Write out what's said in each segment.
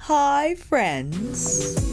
Hi, friends.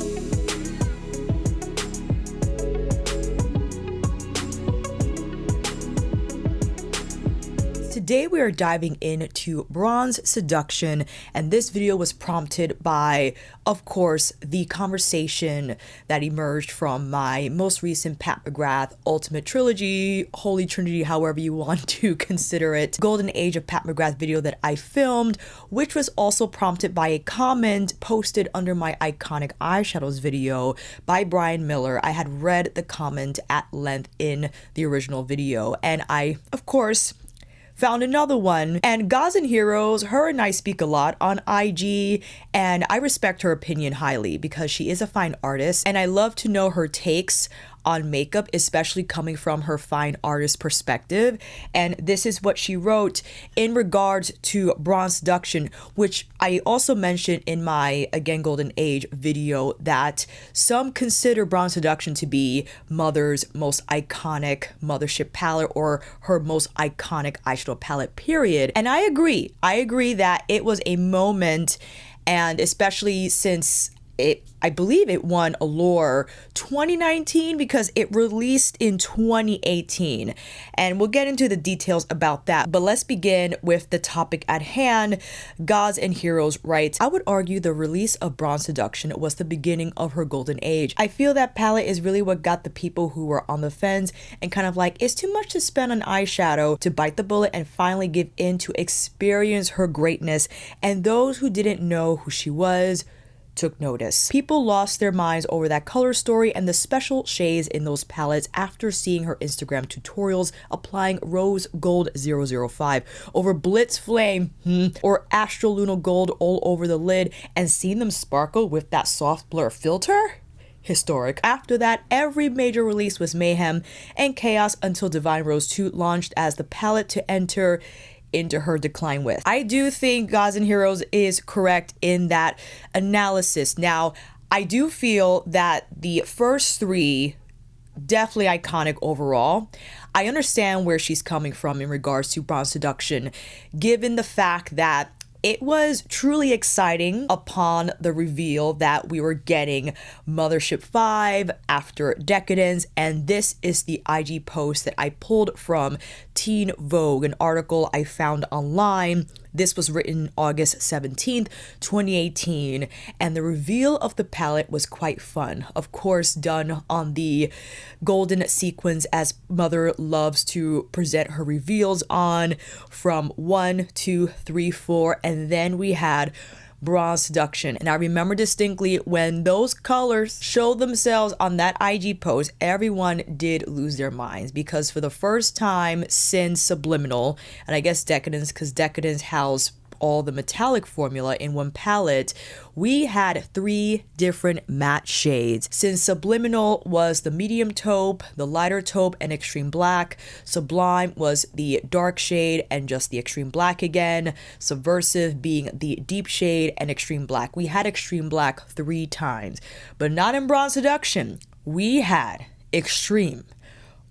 Today we are diving into Bronze Seduction, and this video was prompted by, of course, the conversation that emerged from my most recent Pat McGrath Ultimate Trilogy, Holy Trinity, however you want to consider it, Golden Age of Pat McGrath video that I filmed, which was also prompted by a comment posted under my iconic eyeshadows video by Brian Miller. I had read the comment at length in the original video, and I, of course, found another one. And Gods and Heroes, her and I speak a lot on IG, and I respect her opinion highly because she is a fine artist, and I love to know her takes on makeup, especially coming from her fine artist perspective. And this is what she wrote in regards to Bronze Seduction, which I also mentioned in my, again, Golden Age video, that some consider Bronze Seduction to be Mother's most iconic Mothership palette, or her most iconic eyeshadow palette, period. And I agree that it was a moment, and especially since I believe it won Allure 2019 because it released in 2018, and we'll get into the details about that. But let's begin with the topic at hand. Gods and Heroes writes, I would argue the release of Bronze Seduction was the beginning of her golden age. I feel that palette is really what got the people who were on the fence and kind of like, it's too much to spend on eyeshadow to bite the bullet and finally give in to experience her greatness, and those who didn't know who she was took notice. People lost their minds over that color story and the special shades in those palettes after seeing her Instagram tutorials applying Rose Gold 005 over Blitz Flame or Astral Lunar Gold all over the lid, and seeing them sparkle with that soft blur filter. Historic. After that, every major release was mayhem and chaos until Divine Rose 2 launched as the palette to enter into her decline with. I do think Gods and Heroes is correct in that analysis. Now, I do feel that the first three, definitely iconic overall. I understand where she's coming from in regards to Bronze Seduction, given the fact that it was truly exciting upon the reveal that we were getting Mothership 5 after Decadence, and this is the IG post that I pulled from Teen Vogue, an article I found online. This was written August 17th, 2018, and the reveal of the palette was quite fun. Of course, done on the golden sequence as Mother loves to present her reveals on, from 1, 2, 3, 4, and then we had Bronze Seduction. And I remember distinctly when those colors showed themselves on that IG post, everyone did lose their minds, because for the first time since Subliminal, and I guess Decadence, because Decadence housed all the metallic formula in one palette, we had 3 different matte shades. Since Subliminal was the medium taupe, the lighter taupe, and extreme black, Sublime was the dark shade and just the extreme black again, Subversive being the deep shade and extreme black. We had extreme black 3 times, but not in Bronze Seduction. We had Extreme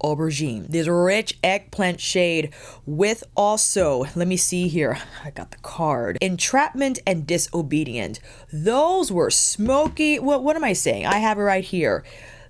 Aubergine, this rich eggplant shade, with also, let me see here, I got the card, Entrapment and Disobedient. Those were smoky, what am I saying? I have it right here.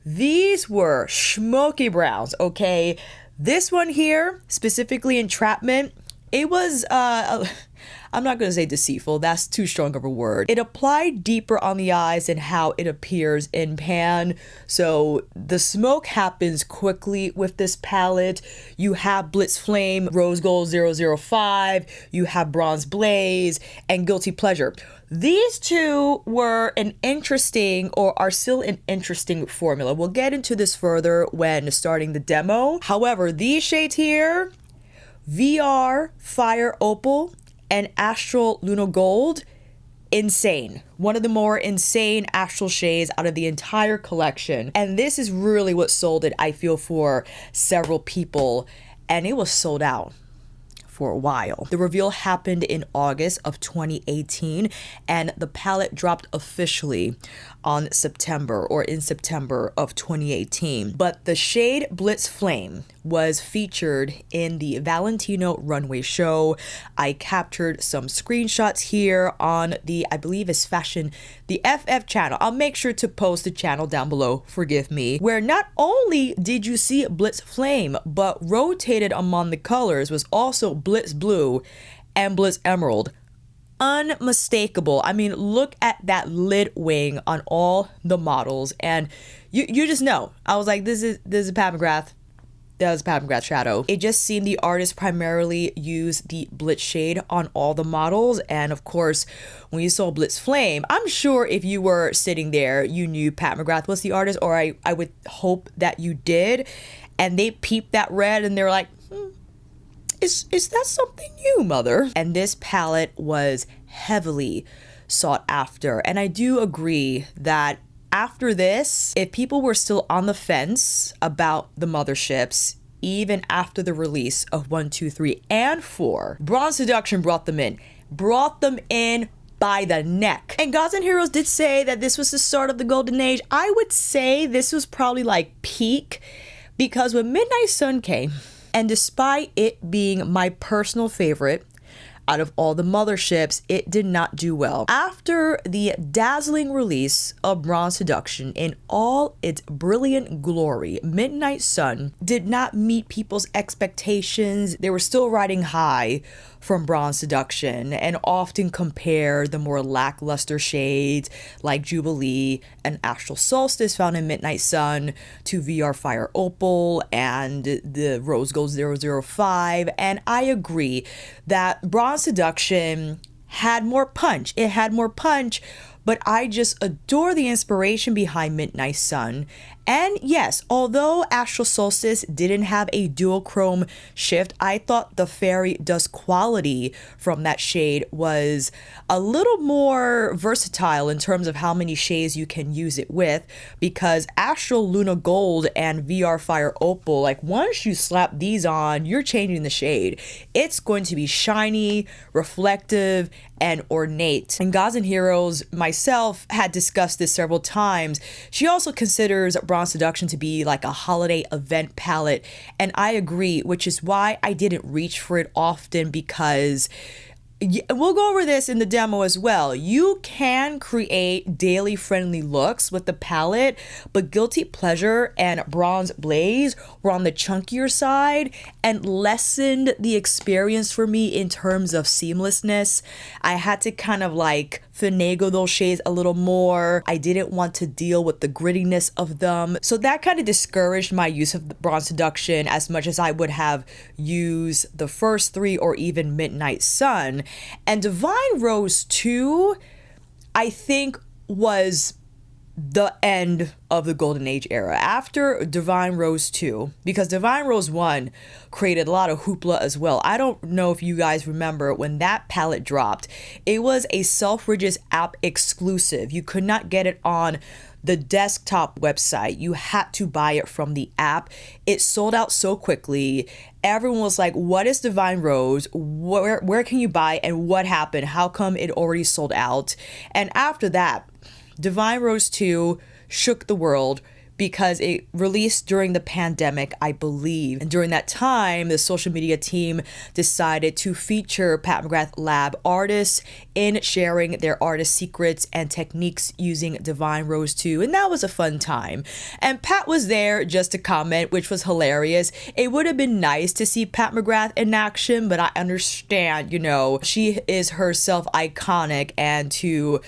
These were smoky browns, okay? This one here, specifically Entrapment, it was, I'm not going to say deceitful, that's too strong of a word. It applied deeper on the eyes than how it appears in pan. So the smoke happens quickly with this palette. You have Blitz Flame, Rose Gold 005, you have Bronze Blaze, and Guilty Pleasure. These two were an interesting, or are still an interesting formula. We'll get into this further when starting the demo. However, these shades here, VR, Fire Opal, and Astral Lunar Gold, insane. One of the more insane astral shades out of the entire collection. And this is really what sold it, I feel, for several people. And it was sold out for a while. The reveal happened in August of 2018, and the palette dropped officially in September of 2018. But the shade Blitz Flame was featured in the Valentino runway show. I captured some screenshots here on the, I believe it's the FF channel. I'll make sure to post the channel down below, forgive me, where not only did you see Blitz Flame, but rotated among the colors was also Blitz Blue and Blitz Emerald. Unmistakable. I mean, look at that lid wing on all the models, and you just know. I was like, this is Pat McGrath. That was Pat McGrath shadow. It just seemed the artist primarily used the Blitz shade on all the models, and of course, when you saw Blitz Flame, I'm sure if you were sitting there, you knew Pat McGrath was the artist, or I would hope that you did, and they peeped that red and they're like, Is that something new, mother? And this palette was heavily sought after. And I do agree that after this, if people were still on the fence about the motherships, even after the release of 1, 2, 3, and 4, Bronze Seduction brought them in by the neck. And Gods and Heroes did say that this was the start of the golden age. I would say this was probably like peak, because when Midnight Sun came, and despite it being my personal favorite out of all the motherships, it did not do well. After the dazzling release of Bronze Seduction in all its brilliant glory, Midnight Sun did not meet people's expectations. They were still riding high from Bronze Seduction and often compare the more lackluster shades like Jubilee and Astral Solstice found in Midnight Sun to VR Fire Opal and the Rose Gold 005. And I agree that Bronze Seduction had more punch. It had more punch, but I just adore the inspiration behind Midnight Sun. And yes, although Astral Solstice didn't have a dual chrome shift, I thought the Fairy Dust quality from that shade was a little more versatile in terms of how many shades you can use it with, because Astral Luna Gold and VR Fire Opal, like once you slap these on, you're changing the shade. It's going to be shiny, reflective, and ornate. And Gods and Heroes, myself, had discussed this several times. She also considers Bronze Seduction to be like a holiday event palette, and I agree, which is why I didn't reach for it often, because we'll go over this in the demo as well. You can create daily friendly looks with the palette, but Guilty Pleasure and Bronze Blaze were on the chunkier side and lessened the experience for me in terms of seamlessness. I had to kind of like finagle those shades a little more. I didn't want to deal with the grittiness of them. So that kind of discouraged my use of the Bronze Seduction as much as I would have used the first 3 or even Midnight Sun. And Divine Rose 2, I think, was the end of the Golden Age era. After Divine Rose 2, because Divine Rose 1 created a lot of hoopla as well. I don't know if you guys remember when that palette dropped. It was a Selfridges app exclusive. You could not get it on the desktop website. You had to buy it from the app. It sold out so quickly. Everyone was like, what is Divine Rose? Where can you buy, and what happened? How come it already sold out? And after that, Divine Rose 2 shook the world because it released during the pandemic, I believe. And during that time, the social media team decided to feature Pat McGrath Lab artists in sharing their artist secrets and techniques using Divine Rose 2. And that was a fun time. And Pat was there just to comment, which was hilarious. It would have been nice to see Pat McGrath in action, but I understand, you know, she is herself iconic, and to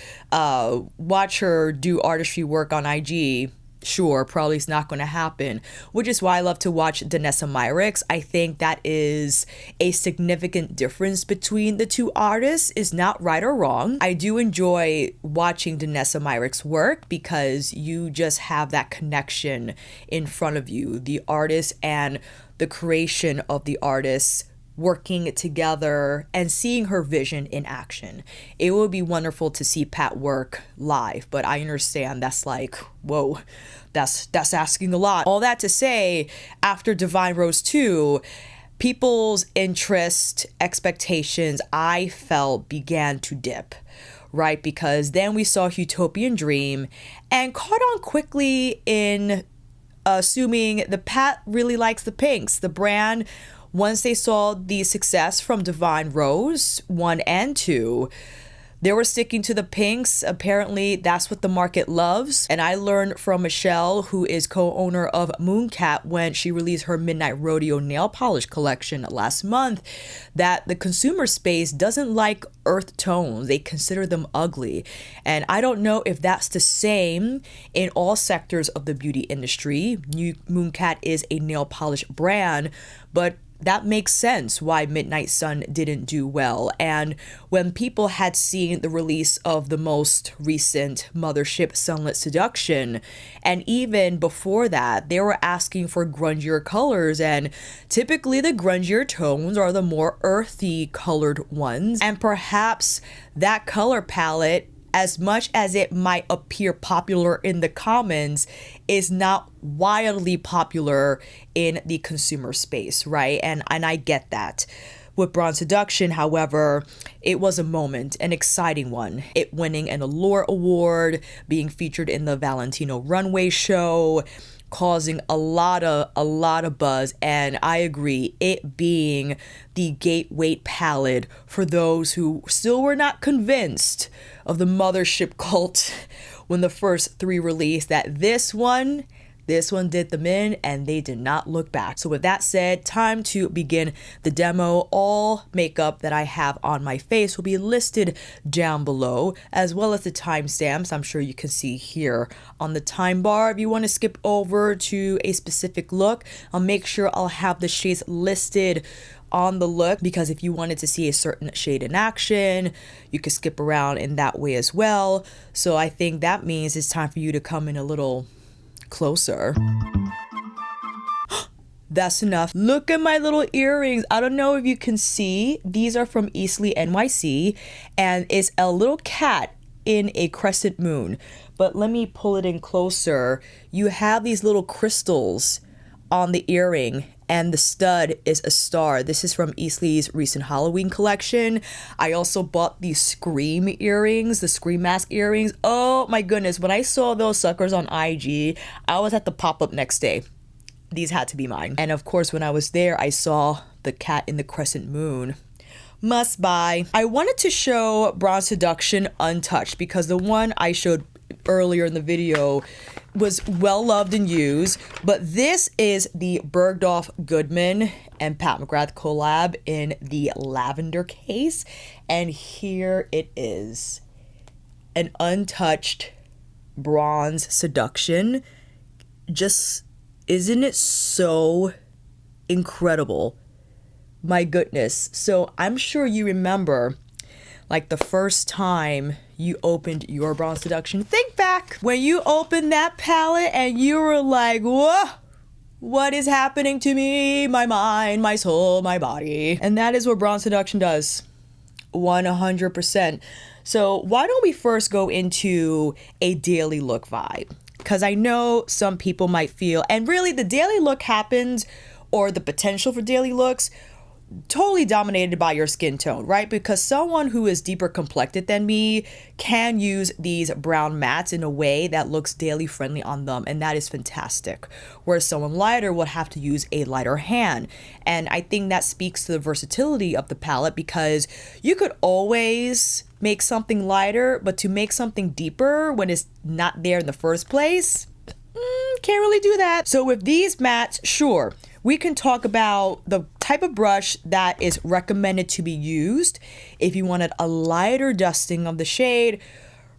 watch her do artistry work on IG, sure, probably it's not going to happen, which is why I love to watch Danessa Myricks. I think that is a significant difference between the two artists. Is not right or wrong. I do enjoy watching Danessa Myricks work because you just have that connection in front of you, the artist and the creation of the artist working together and seeing her vision in action. It would be wonderful to see Pat work live, but I understand that's like, whoa, that's asking a lot. All that to say, after Divine Rose 2, people's interest, expectations, I felt began to dip, right? Because then we saw Utopian Dream and caught on quickly in assuming the Pat really likes the pinks. The brand, once they saw the success from Divine Rose 1 and 2, they were sticking to the pinks. Apparently, that's what the market loves. And I learned from Michelle, who is co-owner of Mooncat, when she released her Midnight Rodeo nail polish collection last month, that the consumer space doesn't like earth tones. They consider them ugly. And I don't know if that's the same in all sectors of the beauty industry. Mooncat is a nail polish brand, but that makes sense why Midnight Sun didn't do well. And when people had seen the release of the most recent Mothership Sunlit Seduction, and even before that, they were asking for grungier colors, and typically the grungier tones are the more earthy colored ones. And perhaps that color palette, as much as it might appear popular in the comments, is not wildly popular in the consumer space, right? And I get that. With Bronze Seduction, however, it was a moment, an exciting one. It winning an Allure Award, being featured in the Valentino runway show, causing a lot of buzz, and I agree, it being the gateway palette for those who still were not convinced of the Mothership cult when the first 3 released, that this one did them in and they did not look back. So with that said, time to begin the demo. All makeup that I have on my face will be listed down below, as well as the timestamps I'm sure you can see here on the time bar. If you want to skip over to a specific look, I'll make sure I'll have the shades listed on the look, because if you wanted to see a certain shade in action, you could skip around in that way as well. So I think that means it's time for you to come in a little closer. That's enough. Look at my little earrings. I don't know if you can see. These are from Eastly NYC, and it's a little cat in a crescent moon. But let me pull it in closer. You have these little crystals on the earring, and the stud is a star. This is from Eastly's recent Halloween collection. I also bought these Scream earrings, the Scream mask earrings. Oh my goodness, when I saw those suckers on IG, I was at the pop-up next day. These had to be mine. And of course, when I was there, I saw the cat in the crescent moon. Must buy. I wanted to show Bronze Seduction untouched, because the one I showed earlier in the video was well loved and used, but this is the Bergdorf Goodman and Pat McGrath collab in the lavender case, and here it is, an untouched Bronze Seduction. Just, isn't it so incredible? My goodness. So I'm sure you remember, like, the first time you opened your Bronze Seduction. Think back when you opened that palette and you were like, whoa, what is happening to me? My mind, my soul, my body. And that is what Bronze Seduction does. 100%. So why don't we first go into a daily look vibe? Because I know some people might feel, and really the daily look happens, or the potential for daily looks, totally dominated by your skin tone, right? Because someone who is deeper complected than me can use these brown mattes in a way that looks daily friendly on them, and that is fantastic. Whereas someone lighter would have to use a lighter hand. And I think that speaks to the versatility of the palette, because you could always make something lighter, but to make something deeper when it's not there in the first place, can't really do that. So with these mattes, sure, we can talk about the type of brush that is recommended to be used if you wanted a lighter dusting of the shade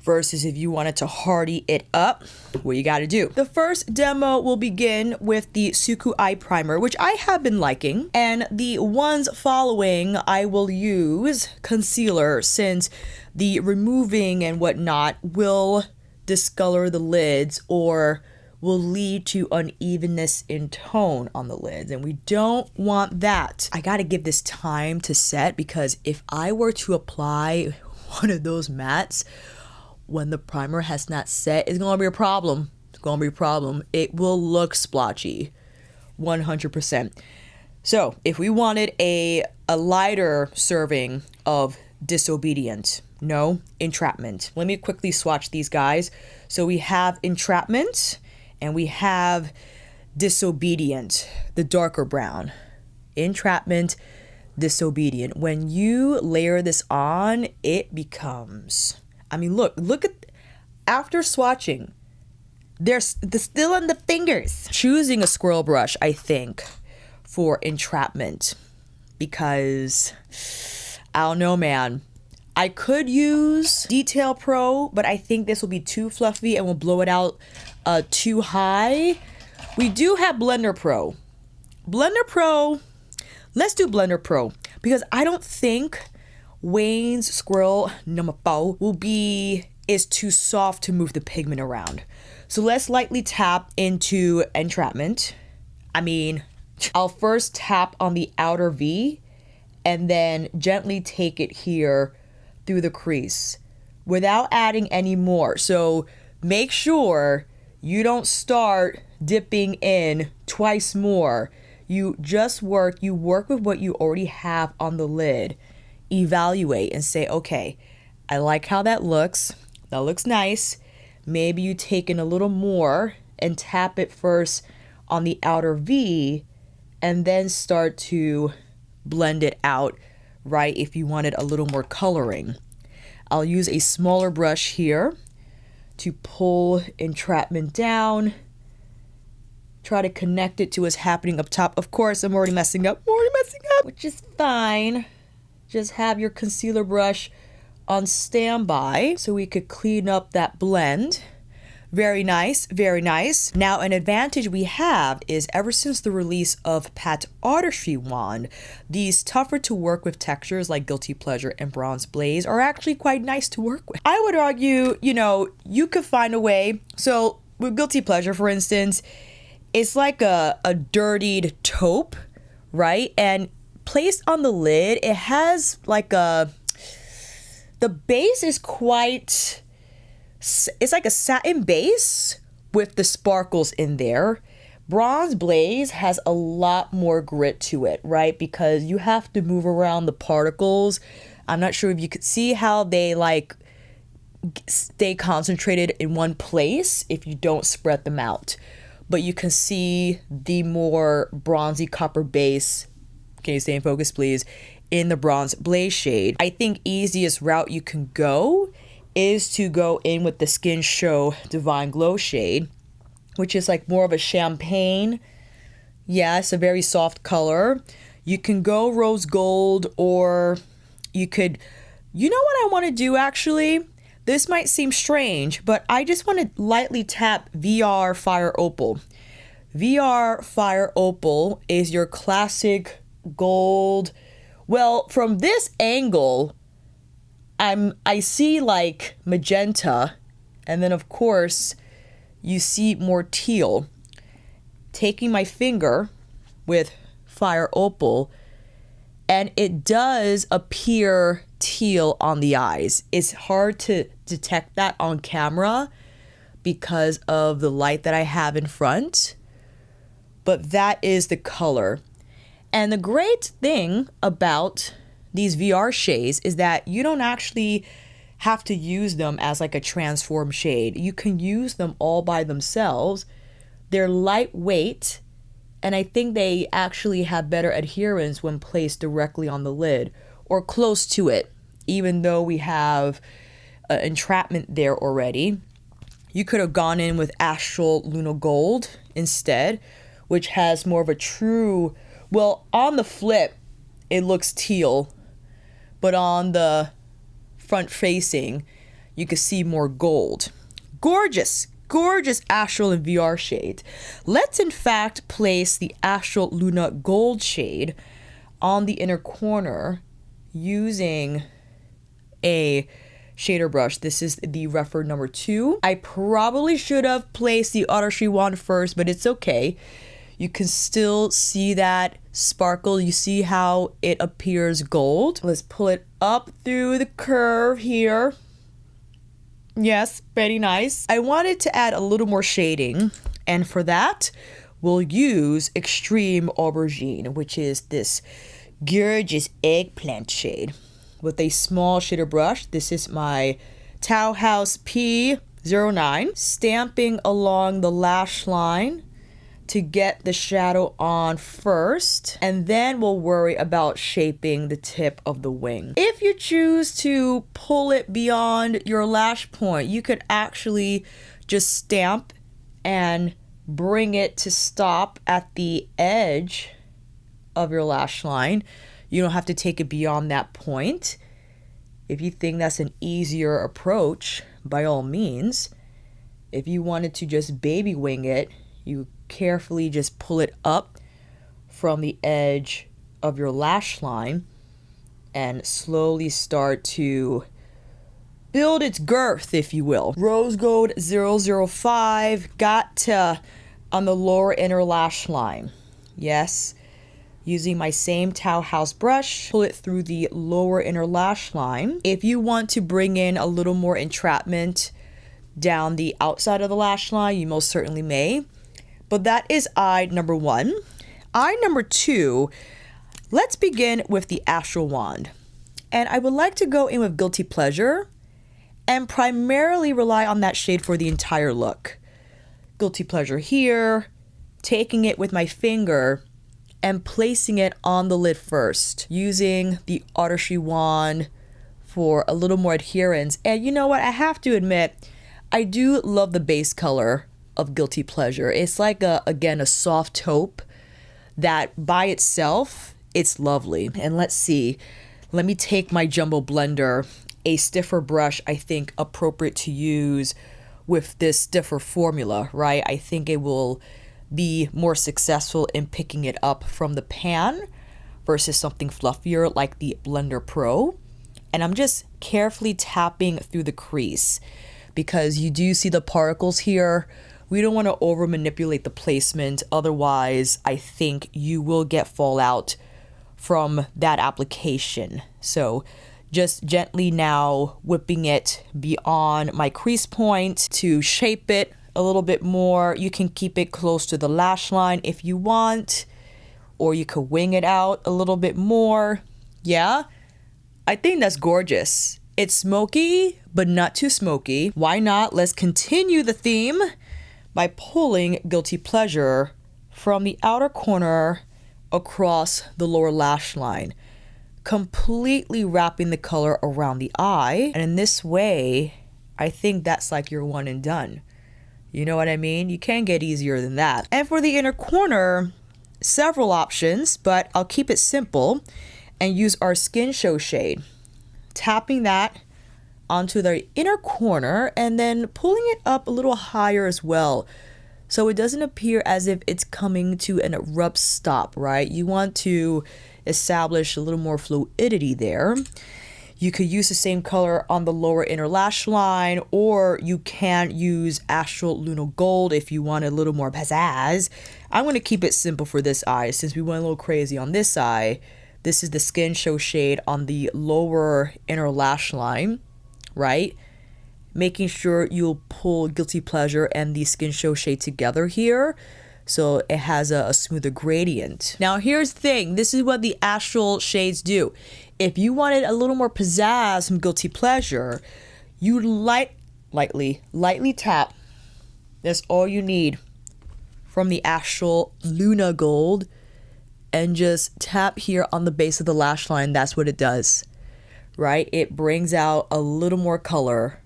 versus if you wanted to hardy it up, what you got to do. The first demo will begin with the Suqqu Eye Primer, which I have been liking, and the ones following I will use concealer, since the removing and whatnot will discolor the lids or will lead to unevenness in tone on the lids, and we don't want that. I gotta give this time to set, because if I were to apply one of those mattes when the primer has not set, it's gonna be a problem. It's gonna be a problem. It will look splotchy, 100%. So if we wanted a lighter serving of Disobedient, no, Entrapment. Let me quickly swatch these guys. So we have Entrapment and we have Disobedient, the darker brown. Entrapment, Disobedient. When you layer this on, it becomes, I mean, look at, after swatching, there's still on the fingers. Choosing a squirrel brush, I think, for Entrapment, because I don't know, man. I could use Detail Pro, but I think this will be too fluffy and will blow it out too high. We do have Blender Pro. Blender Pro, let's do Blender Pro, because I don't think Wayne's Squirrel number 4 is too soft to move the pigment around. So let's lightly tap into Entrapment. I mean, I'll first tap on the outer V and then gently take it here through the crease without adding any more. So make sure you don't start dipping in twice more. You work with what you already have on the lid. Evaluate and say, okay, I like how that looks. That looks nice. Maybe you take in a little more and tap it first on the outer V and then start to blend it out, right, if you wanted a little more coloring. I'll use a smaller brush here to pull Entrapment down. Try to connect it to what's happening up top. Of course, I'm already messing up, which is fine. Just have your concealer brush on standby so we could clean up that blend. Very nice, very nice. Now, an advantage we have is ever since the release of Pat Artistry Wand, these tougher to work with textures like Guilty Pleasure and Bronze Blaze are actually quite nice to work with. I would argue, you know, you could find a way. So with Guilty Pleasure, for instance, it's like a dirtied taupe, right? And placed on the lid, it has like the base is quite, it's like a satin base with the sparkles in there. Bronze Blaze has a lot more grit to it, right? Because you have to move around the particles. I'm not sure if you could see how they like stay concentrated in one place if you don't spread them out. But you can see the more bronzy copper base, can you stay in focus please, in the Bronze Blaze shade. I think easiest route you can go is to go in with the Skin Show Divine Glow shade, which is like more of a champagne. Yeah, it's a very soft color. You can go rose gold, or you could, you know what I want to do actually? This might seem strange, but I just want to lightly tap VR Fire Opal. VR Fire Opal is your classic gold. Well, from this angle, I see like magenta, and then of course you see more teal. Taking my finger with Fire Opal, and it does appear teal on the eyes. It's hard to detect that on camera because of the light that I have in front, but that is the color. And the great thing about these VR shades is that you don't actually have to use them as like a transform shade. You can use them all by themselves. They're lightweight, and I think they actually have better adherence when placed directly on the lid or close to it, even though we have Entrapment there already. You could have gone in with Astral Luna Gold instead, which has more of a true, well, on the flip, it looks teal, but on the front facing, you can see more gold. Gorgeous, gorgeous Astral and VR shade. Let's in fact place the Astral Luna Gold shade on the inner corner using a shader brush. This is the Rephr number 2. I probably should have placed the Artistry Wand first, but it's okay. You can still see that sparkle. You see how it appears gold. Let's pull it up through the curve here. Yes, very nice. I wanted to add a little more shading, and for that, we'll use Xtreme Aubergine, which is this gorgeous eggplant shade, with a small shader brush. This is my Tauhaus P-09, stamping along the lash line to get the shadow on first, and then we'll worry about shaping the tip of the wing. If you choose to pull it beyond your lash point, you could actually just stamp and bring it to stop at the edge of your lash line. You don't have to take it beyond that point. If you think that's an easier approach, by all means. If you wanted to just baby wing it, you carefully just pull it up from the edge of your lash line and slowly start to build its girth, if you will. Rose Gold 005 got to on the lower inner lash line. Yes, using my same Tauhaus brush, pull it through the lower inner lash line. If you want to bring in a little more entrapment down the outside of the lash line, you most certainly may. But that is eye number 1. Eye number 2, let's begin with the Astral wand. And I would like to go in with Guilty Pleasure and primarily rely on that shade for the entire look. Guilty Pleasure here, taking it with my finger and placing it on the lid first, using the Aubergine wand for a little more adherence. And you know what? I have to admit, I do love the base color of Guilty Pleasure. It's like again, a soft taupe that by itself, it's lovely. And let's see, let me take my jumbo blender, a stiffer brush, I think appropriate to use with this stiffer formula, right? I think it will be more successful in picking it up from the pan versus something fluffier like the Blender Pro. And I'm just carefully tapping through the crease because you do see the particles here. We don't want to over manipulate the placement. Otherwise, I think you will get fallout from that application. So just gently now whipping it beyond my crease point to shape it a little bit more. You can keep it close to the lash line if you want, or you could wing it out a little bit more. Yeah, I think that's gorgeous. It's smoky, but not too smoky. Why not? Let's continue the theme by pulling Guilty Pleasure from the outer corner across the lower lash line, completely wrapping the color around the eye. And in this way, I think that's like your one and done. You know what I mean? You can't get easier than that. And for the inner corner, several options, but I'll keep it simple and use our Skin Show shade. Tapping that onto the inner corner and then pulling it up a little higher as well, so it doesn't appear as if it's coming to an abrupt stop, right? You want to establish a little more fluidity there. You could use the same color on the lower inner lash line, or you can use Astral Lunar Gold if you want a little more pizzazz. I'm going to keep it simple for this eye since we went a little crazy on this eye. This is the Skin Show shade on the lower inner lash line, right? Making sure you'll pull Guilty Pleasure and the Skin Show shade together here so it has a smoother gradient. Now here's the thing, this is what the Astral shades do. If you wanted a little more pizzazz from Guilty Pleasure, you lightly tap. That's all you need from the Astral Lunar Gold, and just tap here on the base of the lash line. That's what it does, right? It brings out a little more color,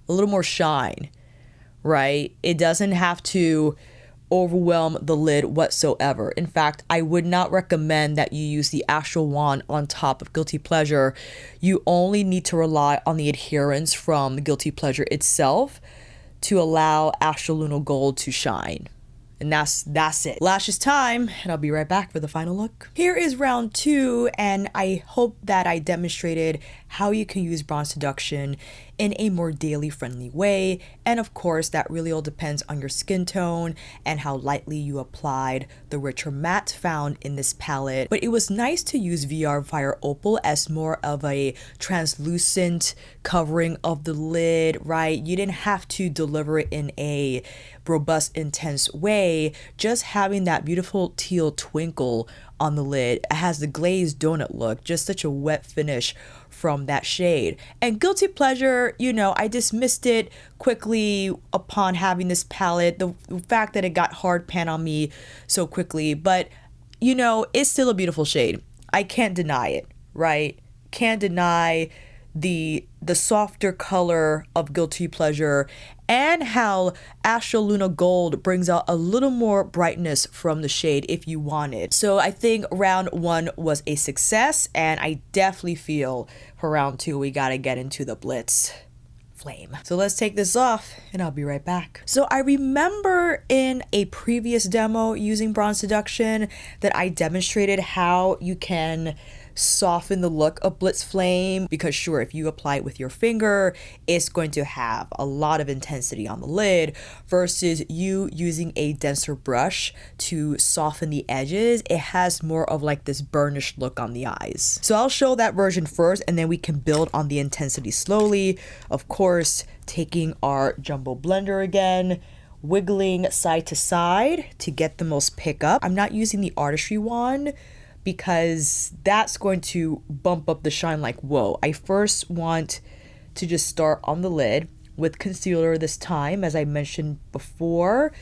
a little more shine, right? It doesn't have to overwhelm the lid whatsoever. In fact, I would not recommend that you use the Astral wand on top of Guilty Pleasure. You only need to rely on the adherence from Guilty Pleasure itself to allow Astral Lunar Gold to shine. And that's it. Lashes time, and I'll be right back for the final look. Here is round 2, and I hope that I demonstrated how you can use Bronze Seduction in a more daily friendly way. And of course, that really all depends on your skin tone and how lightly you applied the richer matte found in this palette. But it was nice to use VR Fire Opal as more of a translucent covering of the lid, right? You didn't have to deliver it in a robust, intense way. Just having that beautiful teal twinkle on the lid. It has the glazed donut look, just such a wet finish from that shade. And Guilty Pleasure, you know, I dismissed it quickly upon having this palette. The fact that it got hard pan on me so quickly, but you know, it's still a beautiful shade. I can't deny it, right? Can't deny the softer color of Guilty Pleasure and how Astral Luna Gold brings out a little more brightness from the shade if you want it. So I think round 1 was a success, and I definitely feel for round 2 we gotta get into the Blitz flame. So let's take this off and I'll be right back. So I remember in a previous demo using Bronze Seduction that I demonstrated how you can soften the look of Blitz Flame, because sure, if you apply it with your finger, it's going to have a lot of intensity on the lid versus you using a denser brush to soften the edges. It has more of like this burnished look on the eyes. So I'll show that version first and then we can build on the intensity slowly. Of course, taking our jumbo blender again, wiggling side to side to get the most pickup. I'm not using the artistry wand because that's going to bump up the shine like whoa. I first want to just start on the lid with concealer this time, as I mentioned before,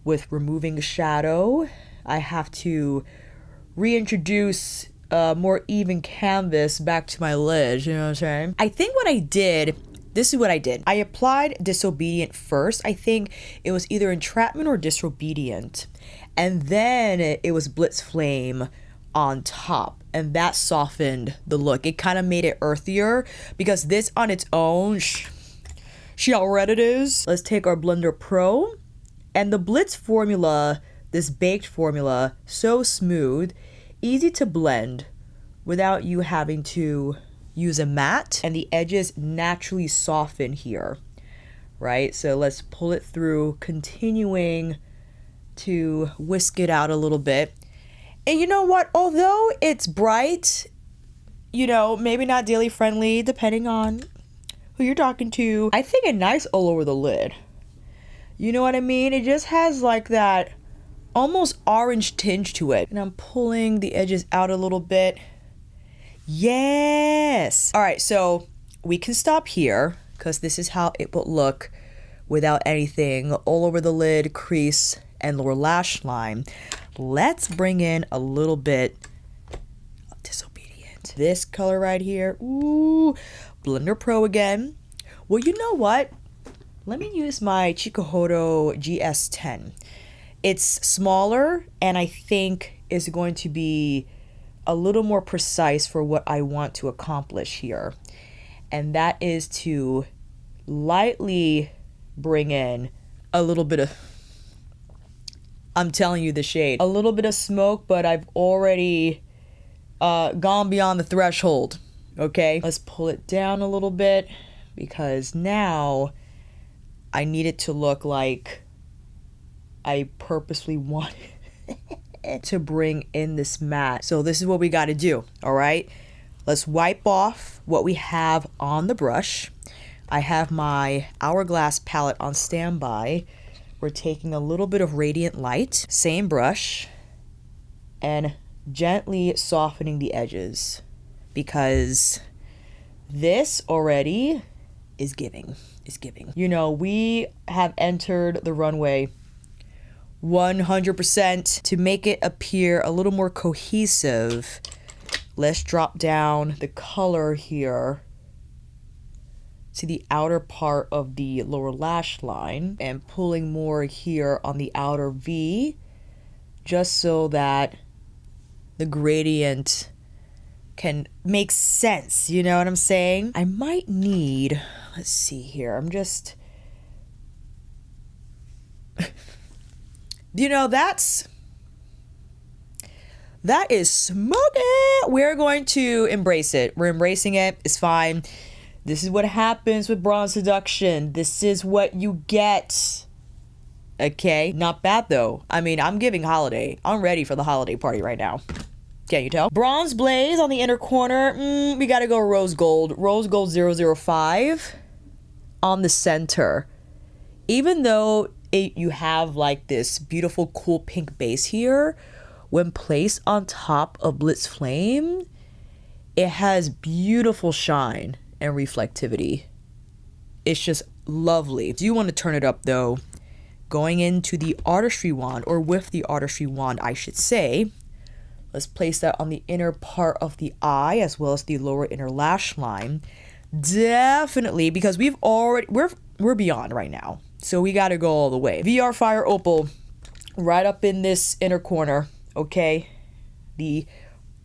with removing shadow. I have to reintroduce a more even canvas back to my lid, you know what I'm saying? I think what I did, this is what I did. I applied Disobedient first. I think it was either Entrapment or Disobedient. And then it was Blitz Flame on top, and that softened the look. It kind of made it earthier, because this on its own, see how red it is? Let's take our Blender Pro, and the Blitz formula, this baked formula, so smooth, easy to blend without you having to use a mat, and the edges naturally soften here, right? So let's pull it through, continuing to whisk it out a little bit. And you know what? Although it's bright, you know, maybe not daily friendly, depending on who you're talking to, I think it's nice all over the lid. You know what I mean? It just has like that almost orange tinge to it. And I'm pulling the edges out a little bit. Yes! All right, so we can stop here because this is how it will look without anything all over the lid, crease, and lower lash line. Let's bring in a little bit of Disobedient. This color right here. Ooh, Blender Pro again. Well, you know what? Let me use my Chikuhodo GSN-10. It's smaller and I think is going to be a little more precise for what I want to accomplish here. And that is to lightly bring in a little bit of, I'm telling you the shade, a little bit of smoke, but I've already gone beyond the threshold. Okay, let's pull it down a little bit because now I need it to look like I purposely want to bring in this matte. So this is what we got to do. All right, let's wipe off what we have on the brush. I have my Hourglass palette on standby. We're taking a little bit of Radiant Light, same brush, and gently softening the edges because this already is giving. You know, we have entered the runway 100% to make it appear a little more cohesive. Let's drop down the color here to the outer part of the lower lash line and pulling more here on the outer V, just so that the gradient can make sense. You know what I'm saying? I might need, let's see here, I'm just, you know, that's That is smoking. We're going to embrace it. We're embracing it. It's fine. This is what happens with Bronze Seduction. This is what you get. Okay, not bad though. I mean, I'm giving holiday. I'm ready for the holiday party right now. Can't you tell? Bronze Blaze on the inner corner. We gotta go Rose Gold. Rose Gold 005 on the center. Even though you have like this beautiful cool pink base here, when placed on top of Blitz Flame, it has beautiful shine and reflectivity. It's just lovely. Do you want to turn it up though? Going into the Artistry Wand, or with the Artistry Wand, I should say. Let's place that on the inner part of the eye as well as the lower inner lash line. Definitely, because we're beyond right now. So we got to go all the way. VR Fire Opal right up in this inner corner, okay? The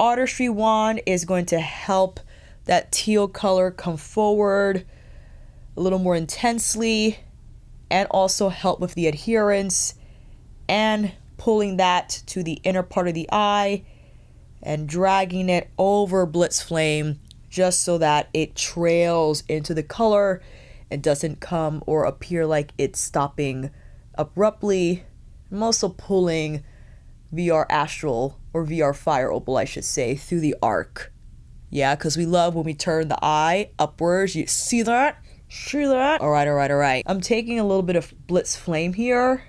Artistry Wand is going to help that teal color come forward a little more intensely, and also help with the adherence and pulling that to the inner part of the eye and dragging it over Blitz Flame just so that it trails into the color and doesn't come or appear like it's stopping abruptly. I'm also pulling VR Astral, or VR Fire Opal I should say, through the arc. Yeah, because we love when we turn the eye upwards. You see that? See that? All right. I'm taking a little bit of Blitz Flame here,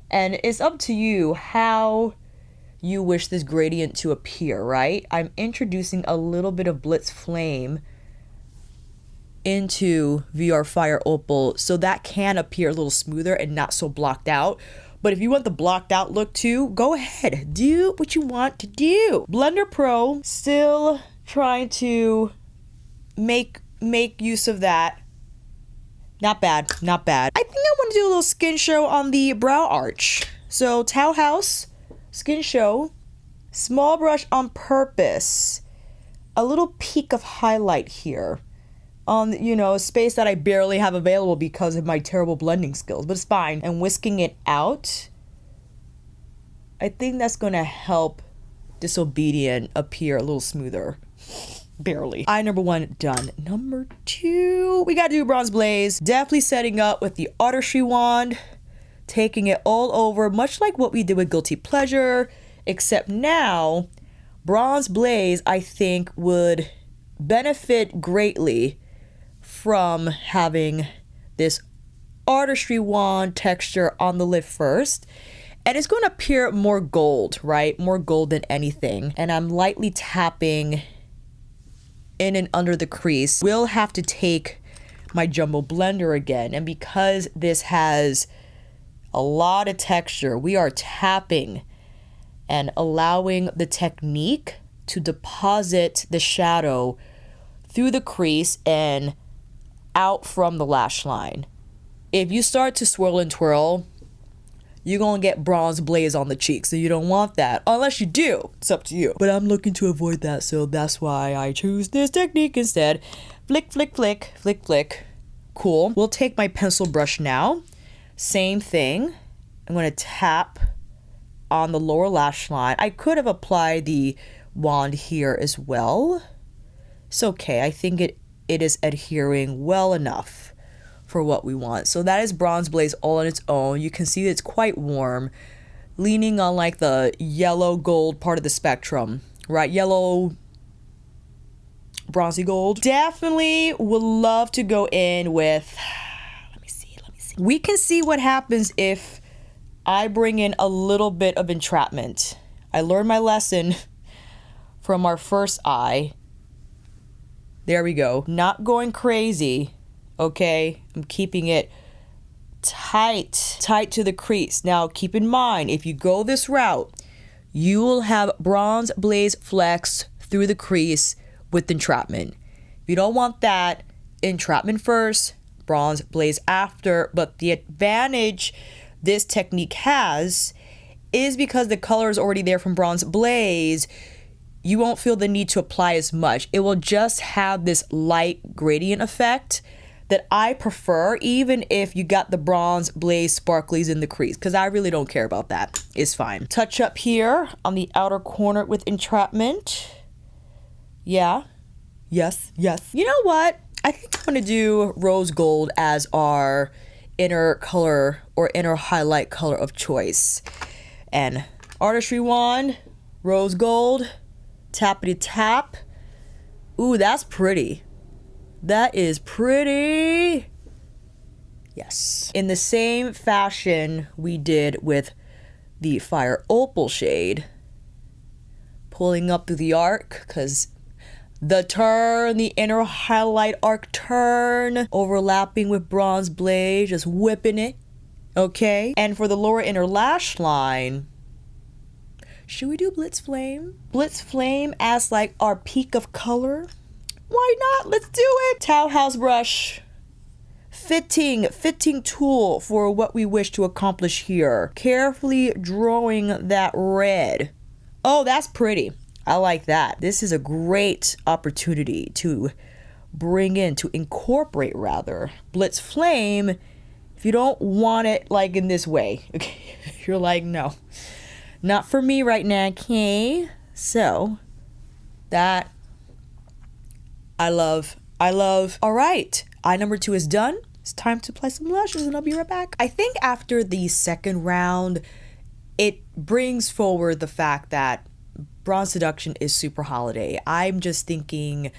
and it's up to you how you wish this gradient to appear, right? I'm introducing a little bit of Blitz Flame into VR Fire Opal so that can appear a little smoother and not so blocked out. But if you want the blocked out look too, go ahead, do what you want to do. Blender Pro, still trying to make use of that. Not bad. I think I want to do a little skin show on the brow arch. So Tauhaus skin show, small brush on purpose, a little peak of highlight here on, a space that I barely have available because of my terrible blending skills, but it's fine. And whisking it out, I think that's going to help Disobedient appear a little smoother. Barely. Eye number 1 done. Number 2, we got to do Bronze Blaze. Definitely setting up with the Artistry Wand, taking it all over, much like what we did with Guilty Pleasure, except now Bronze Blaze I think would benefit greatly from having this Artistry Wand texture on the lid first. And it's going to appear more gold, right? More gold than anything. And I'm lightly tapping in and under the crease. We'll have to take my jumbo blender again. And because this has a lot of texture, we are tapping and allowing the technique to deposit the shadow through the crease and out from the lash line. If you start to swirl and twirl, you're gonna get Bronze Blaze on the cheeks, so you don't want that. Unless you do, it's up to you. But I'm looking to avoid that, so that's why I choose this technique instead. Flick, flick, flick, flick, flick. Cool. We'll take my pencil brush now. Same thing. I'm gonna tap on the lower lash line. I could have applied the wand here as well. It's okay. I think it is adhering well enough for what we want. So that is Bronze Blaze all on its own. You can see it's quite warm, leaning on like the yellow gold part of the spectrum, right? Yellow, bronzy gold. Definitely would love to go in with, let me see. We can see what happens if I bring in a little bit of Entrapment. I learned my lesson from our first eye. There we go. Not going crazy. Okay, I'm keeping it tight to the crease. Now, keep in mind, if you go this route, you will have Bronze Blaze flex through the crease with Entrapment. If you don't want that, Entrapment first, Bronze Blaze after. But the advantage this technique has is because the color is already there from Bronze Blaze, you won't feel the need to apply as much. It will just have this light gradient effect that I prefer, even if you got the bronze blaze sparklies in the crease, because I really don't care about that. It's fine. Touch up here on the outer corner with Entrapment. Yeah. Yes. You know what? I think I'm going to do rose gold as our inner color or inner highlight color of choice. And artistry wand, rose gold, tappity tap. Ooh, that's pretty. That is pretty. Yes. In the same fashion we did with the Fire Opal shade. Pulling up through the arc, because the turn, the inner highlight arc turn, overlapping with bronze blaze, just whipping it. Okay. And for the lower inner lash line, should we do Blitz Flame? Blitz Flame as like our peak of color? Why not? Let's do it. Tauhaus brush. Fitting tool for what we wish to accomplish here. Carefully drawing that red. Oh, that's pretty. I like that. This is a great opportunity to incorporate rather, Blitz Flame if you don't want it like in this way. Okay, you're like, no, not for me right now, okay? So, that I love. All right, eye number 2 is done. It's time to apply some lashes and I'll be right back. I think after the second round, it brings forward the fact that Bronze Seduction is super holiday. I'm just thinking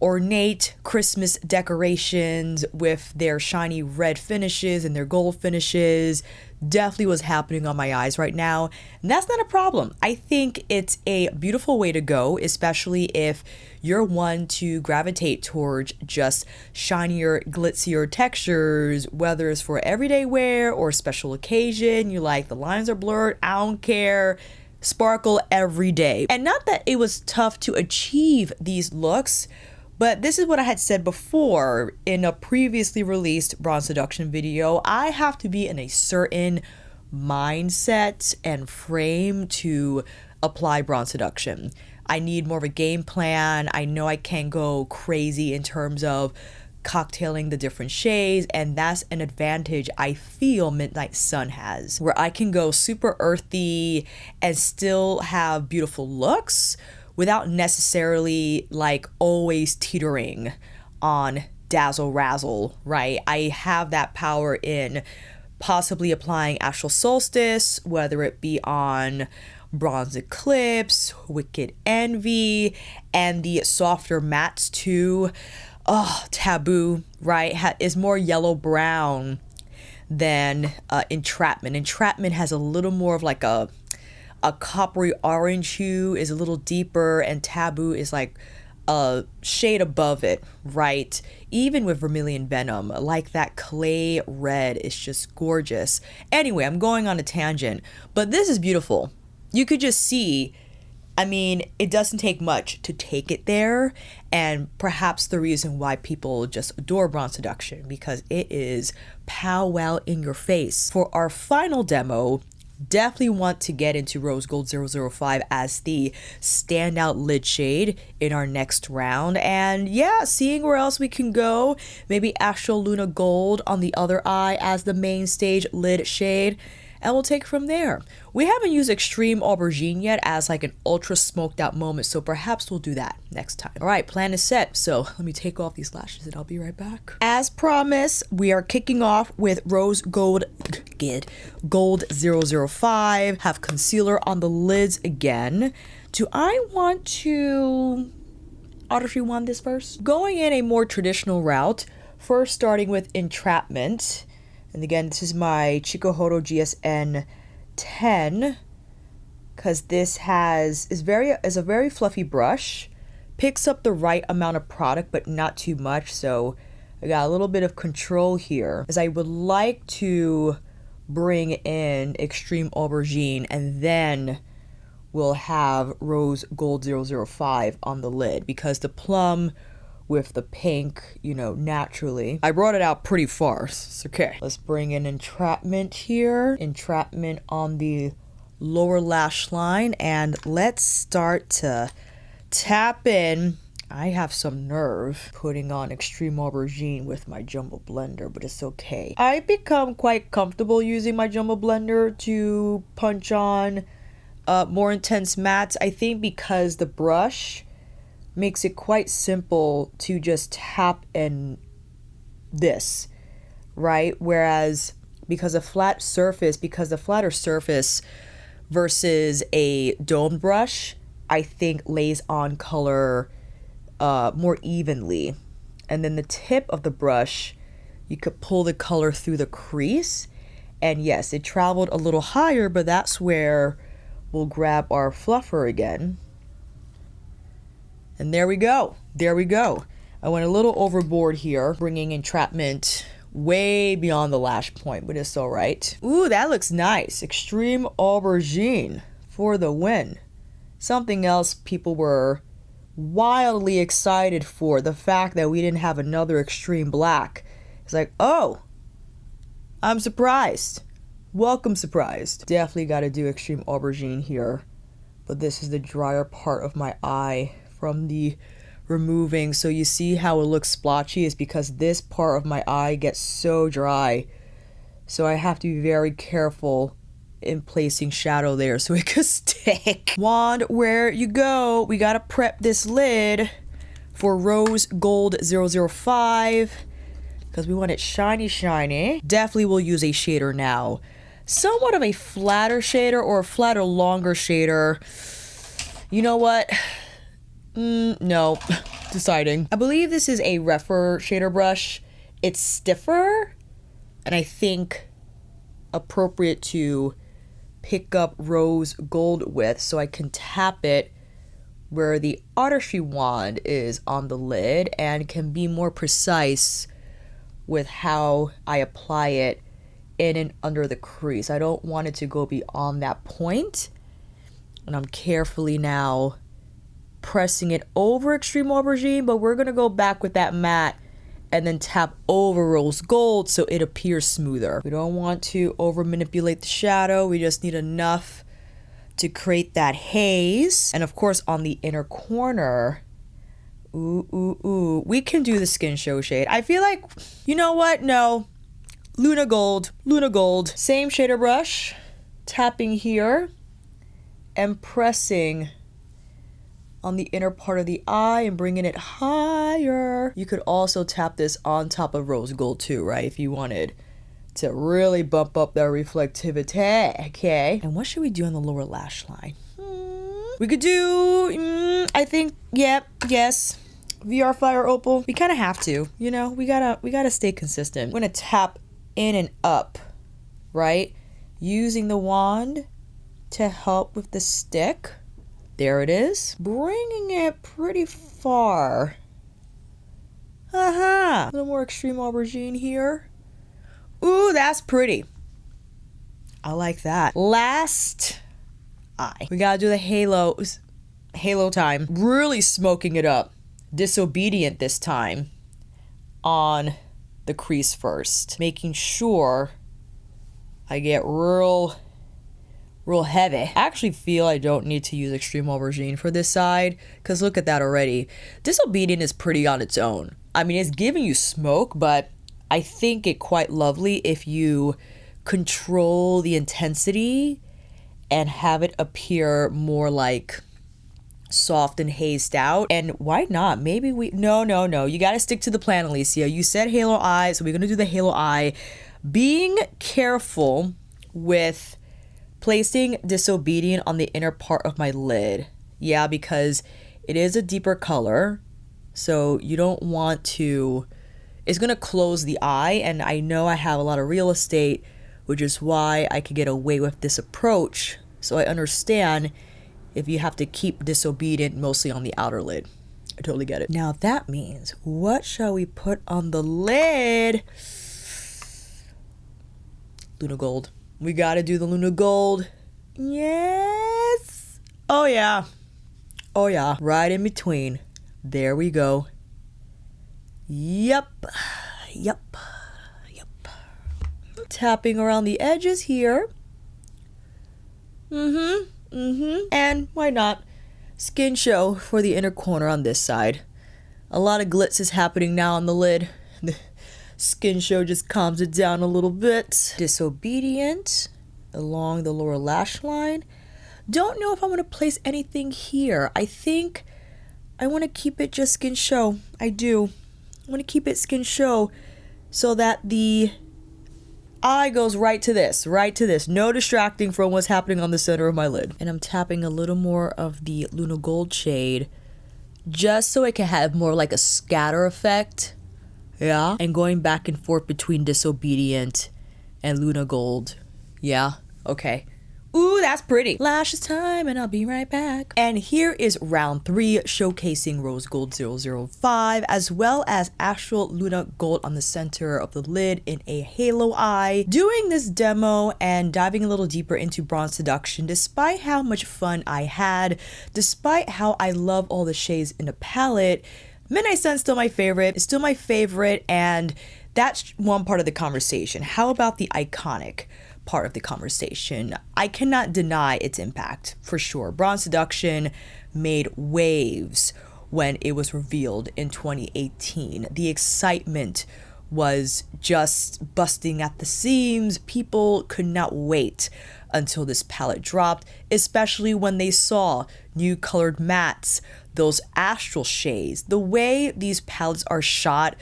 ornate Christmas decorations with their shiny red finishes and their gold finishes definitely was happening on my eyes right now, and that's not a problem. I think it's a beautiful way to go, especially if you're one to gravitate towards just shinier, glitzier textures, whether it's for everyday wear or special occasion. You like the lines are blurred, I don't care, sparkle every day. And not that it was tough to achieve these looks, but this is what I had said before in a previously released Bronze Seduction video. I have to be in a certain mindset and frame to apply Bronze Seduction. I need more of a game plan. I know I can't go crazy in terms of cocktailing the different shades, and that's an advantage I feel Midnight Sun has, where I can go super earthy and still have beautiful looks without necessarily like always teetering on dazzle razzle, right? I have that power in possibly applying Astral Solstice, whether it be on Bronze Eclipse, Wicked Envy, and the softer mattes too. Oh, Taboo, right, is more yellow brown than Entrapment. Entrapment has a little more of like a coppery orange hue, is a little deeper, and Taboo is like a shade above it, right? Even with Vermilion Venom, like that clay red is just gorgeous. Anyway, I'm going on a tangent, but this is beautiful. You could just see, I mean, it doesn't take much to take it there, and perhaps the reason why people just adore Bronze Seduction, because it is pow wow in your face. For our final demo, definitely want to get into Rose Gold 005 as the standout lid shade in our next round, and yeah, seeing where else we can go. Maybe Astral Luna Gold on the other eye as the main stage lid shade, and we'll take it from there. We haven't used Xtreme Aubergine yet as like an ultra smoked out moment, so perhaps we'll do that next time. All right, plan is set, so let me take off these lashes and I'll be right back. As promised, we are kicking off with Rose Gold 005. Have concealer on the lids again. Do I want to artistry wand this first? Going in a more traditional route, first starting with Entrapment. And again, this is my Chikuhodo GSN-10, because this is a very fluffy brush, picks up the right amount of product but not too much, so I got a little bit of control here, as I would like to bring in Xtreme Aubergine, and then we'll have Rose Gold 005 on the lid, because the plum with the pink, you know, naturally. I brought it out pretty far. It's okay. Let's bring in Entrapment here. Entrapment on the lower lash line, and let's start to tap in I have some nerve putting on Extreme Aubergine with my Jumbo Blender, but it's okay. I've become quite comfortable using my Jumbo Blender to punch on more intense mattes. I think because the brush makes it quite simple to just tap in this, right? Whereas because the flatter surface versus a domed brush, I think lays on color more evenly. And then the tip of the brush, you could pull the color through the crease. And yes, it traveled a little higher, but that's where we'll grab our fluffer again. And there we go. There we go. I went a little overboard here, bringing Entrapment way beyond the lash point, but it's all right. Ooh, that looks nice. Extreme Aubergine for the win. Something else people were wildly excited for, the fact that we didn't have another extreme black. It's like, oh, I'm surprised. Welcome surprised. Definitely got to do Extreme Aubergine here, but this is the drier part of my eye from the removing. So you see how it looks splotchy is because this part of my eye gets so dry, so I have to be very careful in placing shadow there so it could stick. Wand, where you go? We gotta prep this lid for Rose Gold 005 because we want it shiny shiny. Definitely will use a shader now, somewhat of a flatter shader or a flatter longer shader. You know what, no, deciding. I believe this is a Rephr shader brush. It's stiffer and I think appropriate to pick up rose gold with, so I can tap it where the artistry wand is on the lid and can be more precise with how I apply it in and under the crease. I don't want it to go beyond that point, and I'm carefully now pressing it over Extreme Aubergine, but we're gonna go back with that matte and then tap over rose gold so it appears smoother. We don't want to over manipulate the shadow. We just need enough to create that haze. And of course on the inner corner, ooh, we can do the skin show shade. I feel like, you know what? No, Luna Gold. Same shader brush, tapping here and pressing on the inner part of the eye and bringing it higher. You could also tap this on top of rose gold too, right? If you wanted to really bump up that reflectivity, okay? And what should we do on the lower lash line? We could do, I think, yep, yes. VR Fire Opal. We kind of have to, you know, we gotta stay consistent. We're gonna tap in and up, right? Using the wand to help with the stick. There it is. Bringing it pretty far. A little more Extreme Aubergine here. Ooh, that's pretty. I like that. Last eye. We gotta do the halos. Halo time. Really smoking it up. Disobedient this time on the crease first. Making sure I get real heavy. I actually feel I don't need to use Extreme Aubergine for this side, because look at that already. Disobedient is pretty on its own. I mean, it's giving you smoke, but I think it quite lovely if you control the intensity and have it appear more like soft and hazed out. And why not? Maybe no, you got to stick to the plan, Alicia. You said halo eye, so we're going to do the halo eye. Being careful with placing Disobedient on the inner part of my lid. Yeah, because it is a deeper color, so you don't want to, it's going to close the eye, and I know I have a lot of real estate, which is why I could get away with this approach. So I understand if you have to keep Disobedient mostly on the outer lid. I totally get it. Now that means, what shall we put on the lid? Luna Gold. We gotta do the Luna Gold. Yes. Oh yeah. Right in between. There we go. Yep. Tapping around the edges here. And why not? Skin show for the inner corner on this side. A lot of glitz is happening now on the lid. The skin show just calms it down a little bit. Disobedient along the lower lash line. Don't know if I'm going to place anything here. I think I want to keep it just skin show. I do. I want to keep it skin show so that the eye goes right to this. No distracting from what's happening on the center of my lid. And I'm tapping a little more of the Luna Gold shade just so it can have more like a scatter effect. Yeah. And going back and forth between Disobedient and Luna Gold. Yeah. Okay. Ooh, that's pretty. Lashes time, and I'll be right back. And here is round 3, showcasing Rose Gold 005, as well as Astral Luna Gold on the center of the lid in a halo eye. Doing this demo and diving a little deeper into Bronze Seduction, despite how much fun I had, despite how I love all the shades in the palette, Midnight Sun's still my favorite. It's still my favorite, and that's one part of the conversation. How about the iconic part of the conversation? I cannot deny its impact, for sure. Bronze Seduction made waves when it was revealed in 2018. The excitement was just busting at the seams. People could not wait until this palette dropped, especially when they saw new colored mattes, those astral shades. The way these palettes are shot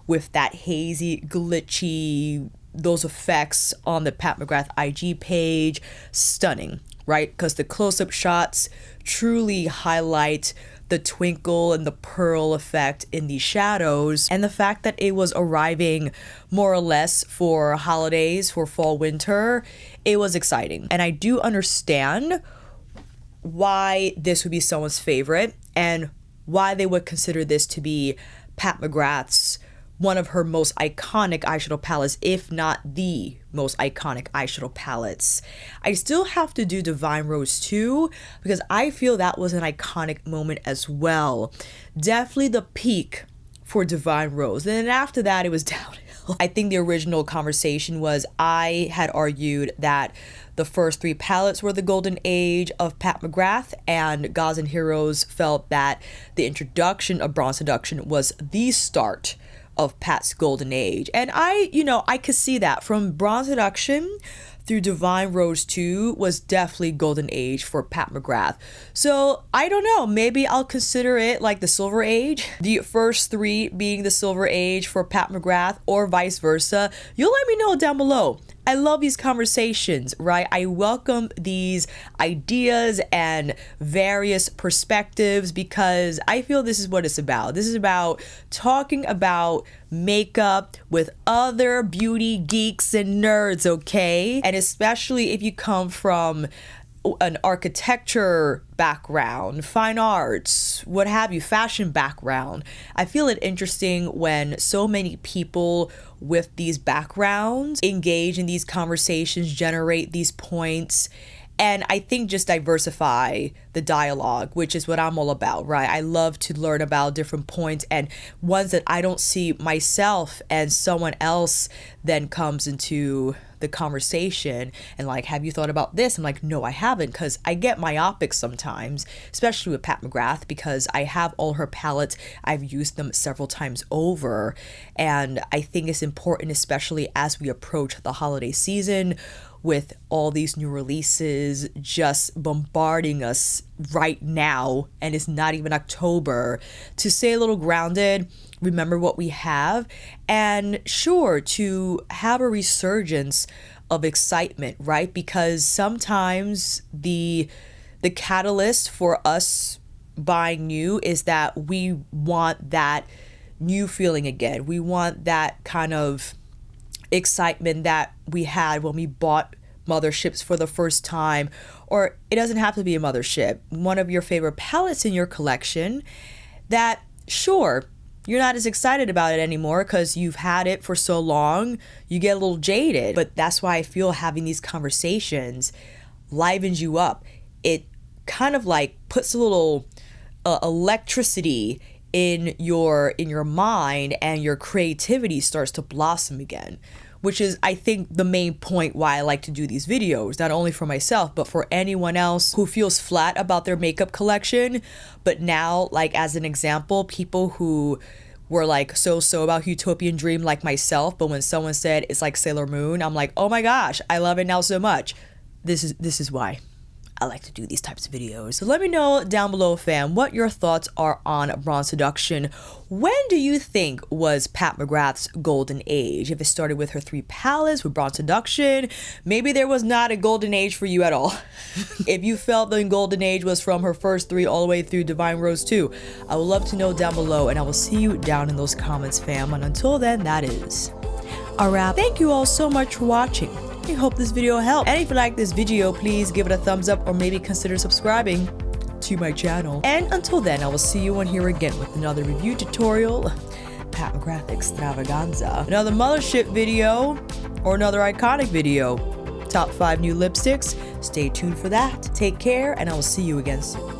with that hazy, glitchy, those effects on the Pat McGrath IG page, stunning, right? Because the close-up shots truly highlight the twinkle and the pearl effect in these shadows, and the fact that it was arriving more or less for holidays, for fall winter, it was exciting. And I do understand why this would be someone's favorite and why they would consider this to be Pat McGrath's one of her most iconic eyeshadow palettes, if not the most iconic eyeshadow palettes. I still have to do Divine Rose 2 because I feel that was an iconic moment as well. Definitely the peak for Divine Rose. And then after that, it was downhill. I think the original conversation was I had argued that the first 3 palettes were the golden age of Pat McGrath, and Gods and Heroes felt that the introduction of Bronze Seduction was the start of Pat's golden age. And I could see that from Bronze Seduction through Divine Rose 2 was definitely golden age for Pat McGrath. So I don't know, maybe I'll consider it like the silver age, the first 3 being the silver age for Pat McGrath, or vice versa. You'll let me know down below. I love these conversations, right? I welcome these ideas and various perspectives because I feel this is what it's about. This is about talking about makeup with other beauty geeks and nerds, okay? And especially if you come from an architecture background, fine arts, what have you, fashion background. I feel it interesting when so many people with these backgrounds engage in these conversations, generate these points, and I think just diversify the dialogue, which is what I'm all about, right? I love to learn about different points and ones that I don't see myself, and someone else then comes into the conversation and like, have you thought about this? I'm like, no, I haven't, because I get myopic sometimes, especially with Pat McGrath, because I have all her palettes. I've used them several times over, and I think it's important, especially as we approach the holiday season, with all these new releases just bombarding us right now, and it's not even October, to stay a little grounded, remember what we have, and sure, to have a resurgence of excitement, right? Because sometimes the catalyst for us buying new is that we want that new feeling again. We want that kind of excitement that we had when we bought Motherships for the first time, or it doesn't have to be a Mothership, one of your favorite palettes in your collection that, sure, you're not as excited about it anymore because you've had it for so long, you get a little jaded. But that's why I feel having these conversations livens you up. It kind of like puts a little electricity in your mind, and your creativity starts to blossom again, which is, I think, the main point why I like to do these videos, not only for myself, but for anyone else who feels flat about their makeup collection. But now, like, as an example, people who were like so about Utopian Dream like myself, but when someone said it's like Sailor Moon, I'm like, oh my gosh, I love it now so much. This is why I like to do these types of videos. So let me know down below, fam, what your thoughts are on Bronze Seduction. When do you think was Pat McGrath's golden age? If it started with her 3 palettes with Bronze Seduction, maybe there was not a golden age for you at all. If you felt the golden age was from her first 3 all the way through Divine Rose 2, I would love to know down below, and I will see you down in those comments, fam. And until then, that is a wrap. Thank you all so much for watching. I hope this video helped. And if you like this video, please give it a thumbs up or maybe consider subscribing to my channel. And until then, I will see you on here again with another review tutorial, Pat McGrath extravaganza, another Mothership video, or another iconic video. Top 5 new lipsticks. Stay tuned for that. Take care, and I will see you again soon.